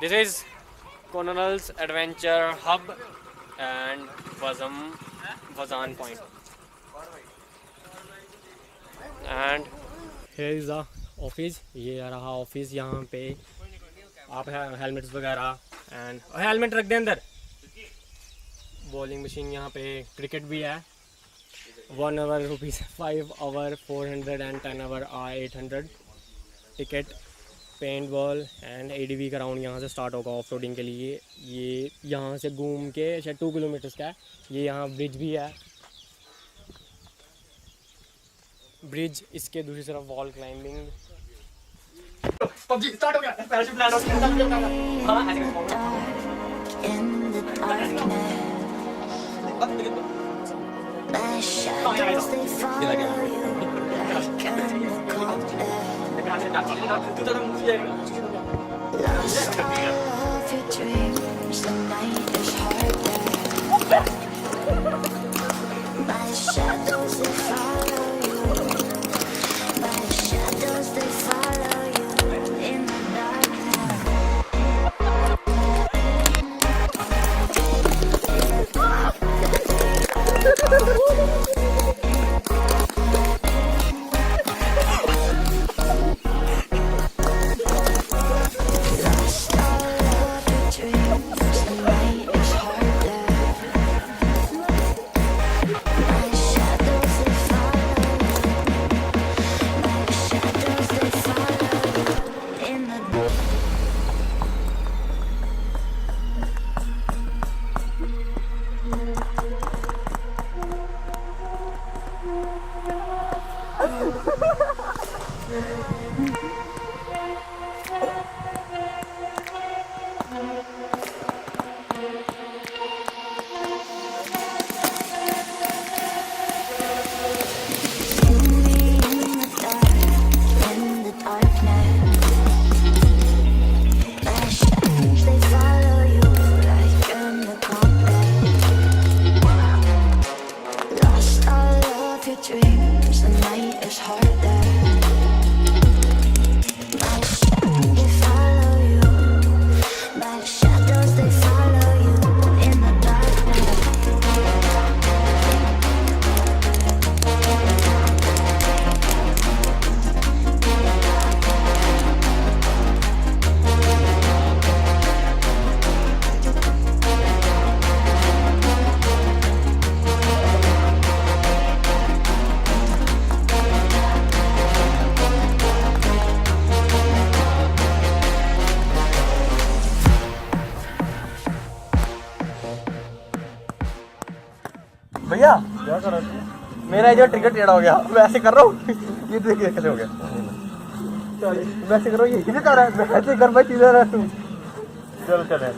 This is Colonel's Adventure Hub and Wazan Point. And here is the office. ये रहा office. यहाँ पे आप हेलमेट्स वगैरह एंड हेलमेट रख दें अंदर. बॉलिंग मशीन यहाँ पे, क्रिकेट भी है. 1 hour rupees, 5 hour 400 and 10 hour 800 ticket. Paintball and ADV का राउंड यहाँ से स्टार्ट होगा ऑफ रोडिंग के लिए. ये यहाँ से घूम के शायद 2 किलोमीटर्स का है. ये यहाँ ब्रिज भी है. ब्रिज, इसके दूसरी तरफ वॉल क्लाइंबिंग. पबजी स्टार्ट हो गया. पैराशूट लैंड हो गया. हां ऐसे भैया क्या कर रहे हो? मेरा जो टिकट टेढ़ा हो गया. मैं ऐसे कर रहा हूँ. ये देखिए कैसे हो गया. मैं ऐसे कर रहा हूँ. ये किसे कर रहा है? मैं ऐसे कर भाई सीधा रहा तू. चल चले.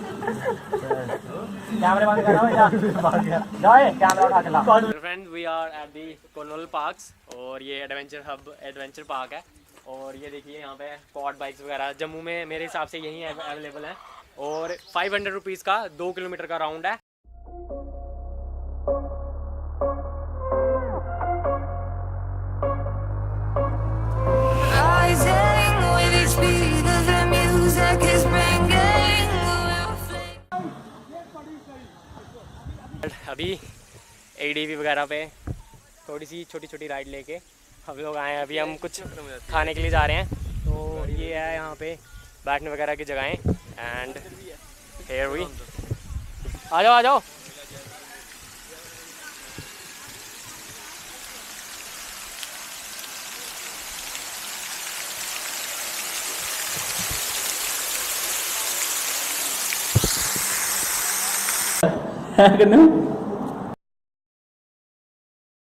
कैमरे बंद करो भैया. जाए कैमरा उठा के ला. Friend, we are at the Connell Parks और ये एडवेंचर हब एडवेंचर पार्क है. और ये देखिए यहाँ पे क्वाड बाइक्स वगैरह जम्मू में मेरे हिसाब से यही अवेलेबल है. और 500 रुपीज़ का 2 किलोमीटर का राउंड है. अभी ADV वगैरह पे थोड़ी सी छोटी छोटी राइड लेके हम लोग आए हैं. अभी हम कुछ खाने के लिए जा रहे हैं. तो ये है यहाँ पे बैठने वगैरह की जगहें. एंड हेयर वी आ जाओ आ जाओ. कन्नू